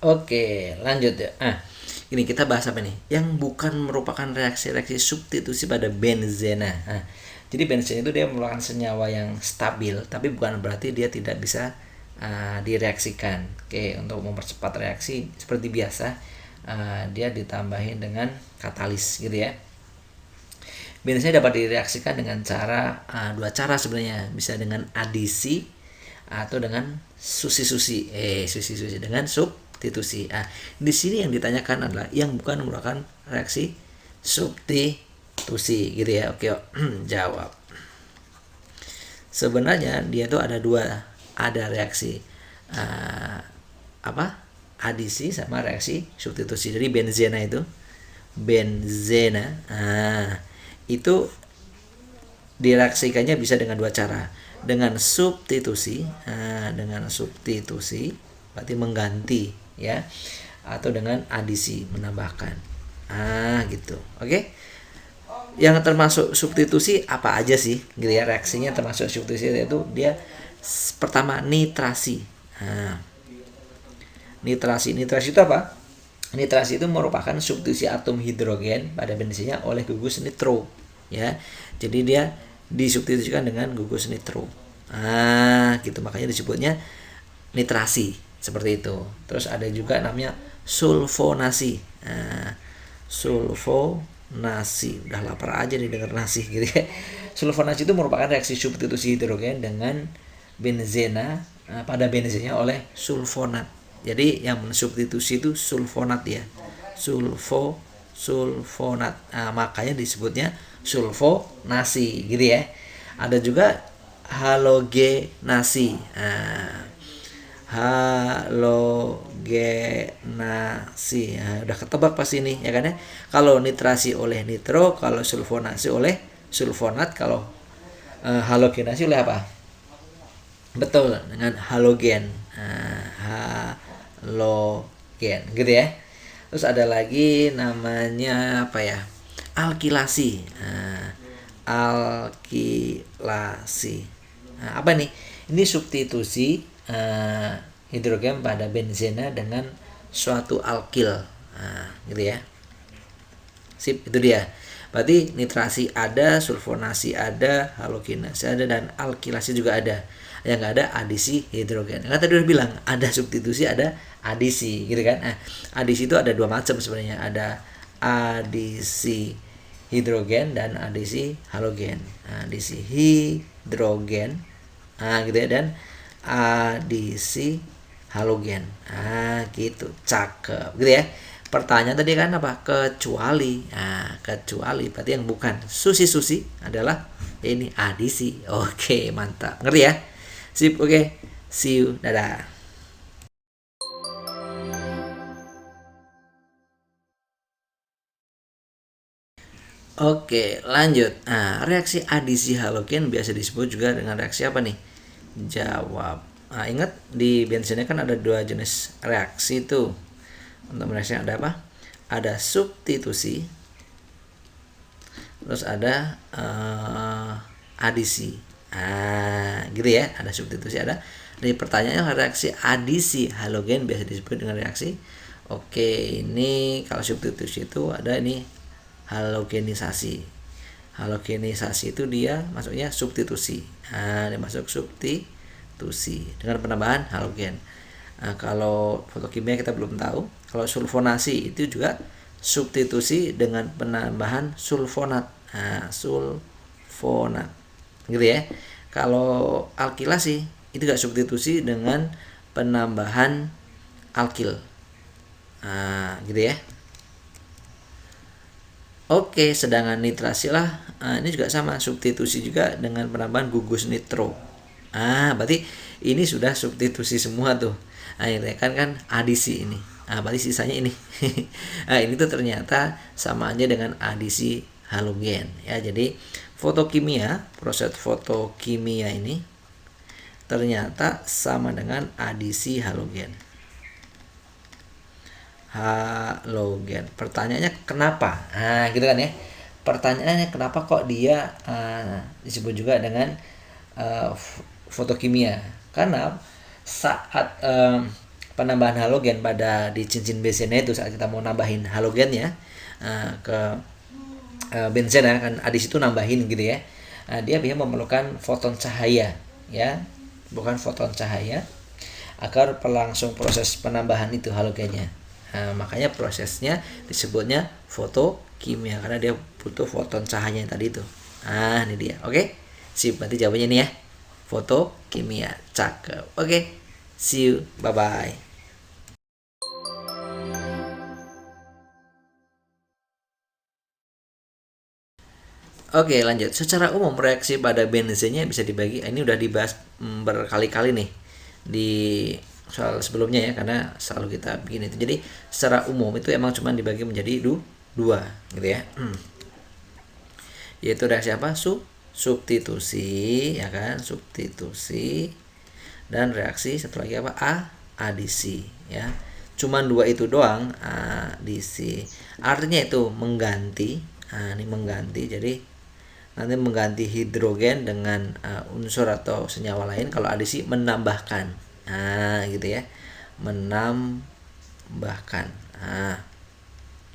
Oke, lanjut ya. Ini kita bahas apa nih? Yang bukan merupakan reaksi-reaksi substitusi pada benzena. Jadi benzena itu dia merupakan senyawa yang stabil, tapi bukan berarti dia tidak bisa direaksikan. Oke, untuk mempercepat reaksi seperti biasa, dia ditambahin dengan katalis gitu ya. Benzena dapat direaksikan dengan dua cara sebenarnya, bisa dengan adisi atau dengan susi-susi dengan substitusi. Di sini yang ditanyakan adalah yang bukan merupakan reaksi substitusi gitu ya. Oke, jawab. Sebenarnya dia tuh ada reaksi adisi sama reaksi substitusi. Jadi benzena itu direaksikannya bisa dengan dua cara, dengan substitusi berarti mengganti ya, atau dengan adisi menambahkan gitu. Oke, yang termasuk substitusi apa aja sih gitu ya, reaksinya termasuk substitusi yaitu dia pertama nitrasi. Nitrasi itu apa? Nitrasi itu merupakan substitusi atom hidrogen pada bensinnya oleh gugus nitro ya. Jadi dia disubstitusikan dengan gugus nitro. Gitu, makanya disebutnya nitrasi seperti itu. Terus ada juga namanya sulfonasi. Sulfonasi, udah lapar aja nih denger nasi gitu ya. Sulfonasi itu merupakan reaksi substitusi hidrogen dengan benzena pada bensinnya oleh sulfonat. Jadi yang mensubstitusi itu sulfonat ya, sulfonat. Makanya disebutnya sulfonasi gitu ya. Ada juga halogenasi. Halogenasi. Udah ketebak pasti nih ya kan ya. Kalau nitrasi oleh nitro, kalau sulfonasi oleh sulfonat, kalau halogenasi oleh apa? Betul, dengan halogen. Halogen gitu ya. Terus ada lagi namanya apa ya? Alkilasi. Alkilasi. Apa nih? Ini substitusi hidrogen pada benzena dengan suatu alkil. Gitu ya. Sip, itu dia. Berarti nitrasi ada, sulfonasi ada, halogenasi ada, dan alkilasi juga ada. Yang nggak ada adisi hidrogen. Kan tadi udah bilang ada substitusi, ada adisi gitu kan. Adisi itu ada dua macam sebenarnya. Ada adisi hidrogen dan adisi halogen. Adisi hidrogen gitu ya, dan adisi halogen. Gitu. Cakep gitu ya. Pertanyaan tadi kan apa? Kecuali. Kecuali berarti yang bukan susi adalah ini adisi. Oke, mantap. Ngerti ya? Sip, oke. See you. Dadah. Oke, lanjut. Reaksi adisi halogen biasa disebut juga dengan reaksi apa nih? Jawab. Ingat di bensinnya kan ada dua jenis reaksi tuh. Untuk reaksi ada apa? Ada substitusi. Terus ada adisi. Gitu ya, ada substitusi, ada. Dari pertanyaannya reaksi adisi halogen biasa disebut dengan reaksi. Oke, ini kalau substitusi itu ada ini halogenisasi. Halogenisasi itu dia masuknya substitusi. Dia masuk substitusi dengan penambahan halogen. Kalau fotokimia kita belum tahu. Kalau sulfonasi itu juga substitusi dengan penambahan sulfonat. Sulfonat gitu ya. Kalau alkilasi itu juga substitusi dengan penambahan alkil. Gitu ya. Oke, sedangkan nitrasi lah ini juga sama, substitusi juga dengan penambahan gugus nitro. Berarti ini sudah substitusi semua tuh. Akhirnya kan adisi ini. Berarti sisanya ini. Ini tuh ternyata sama aja dengan adisi halogen ya. Jadi proses fotokimia ini ternyata sama dengan adisi halogen. Pertanyaannya kenapa? Gitu kan ya. Pertanyaannya kenapa kok dia disebut juga dengan fotokimia? Karena saat penambahan halogen pada di cincin benzena itu saat kita mau nambahin halogennya ke benzena kan adis itu nambahin gitu ya. Dia biasanya memerlukan foton cahaya ya, bukan foton cahaya agar berlangsung proses penambahan itu halogennya. Makanya prosesnya disebutnya fotokimia karena dia butuh foton cahaya yang tadi itu. Ini dia. Oke. Sip, nanti jawabannya nih ya. Fotokimia. Cakep. Oke. See you. Bye bye. Oke, lanjut. Secara umum reaksi pada benzenya bisa dibagi. Ini udah dibahas berkali-kali nih di soal sebelumnya ya, karena selalu kita bikin itu. Jadi secara umum itu emang cuma dibagi menjadi dua gitu ya. Yaitu reaksi apa? Substitusi ya kan, substitusi, dan reaksi satu lagi apa? Adisi ya. Cuman dua itu doang, adisi. Artinya itu mengganti. Ini mengganti. Jadi nanti mengganti hidrogen dengan unsur atau senyawa lain. Kalau adisi menambahkan, gitu ya, menambahkan,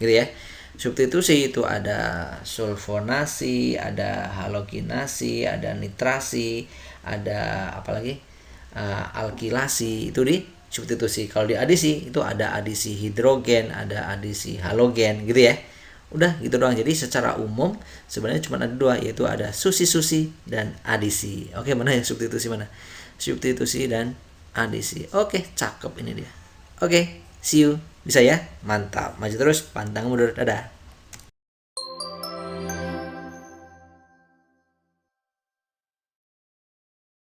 gitu ya. Substitusi itu ada sulfonasi, ada halogenasi, ada nitrasi, ada apalagi alkilasi, itu di substitusi. Kalau di adisi itu ada adisi hidrogen, ada adisi halogen gitu ya. Udah gitu doang. Jadi secara umum sebenarnya cuma ada dua, yaitu ada susi dan adisi. Oke, mana yang substitusi mana? Substitusi dan adisi. Oke, cakep ini dia. Oke, see you. Bisa ya? Mantap. Maju terus, pantang mundur. Dadah.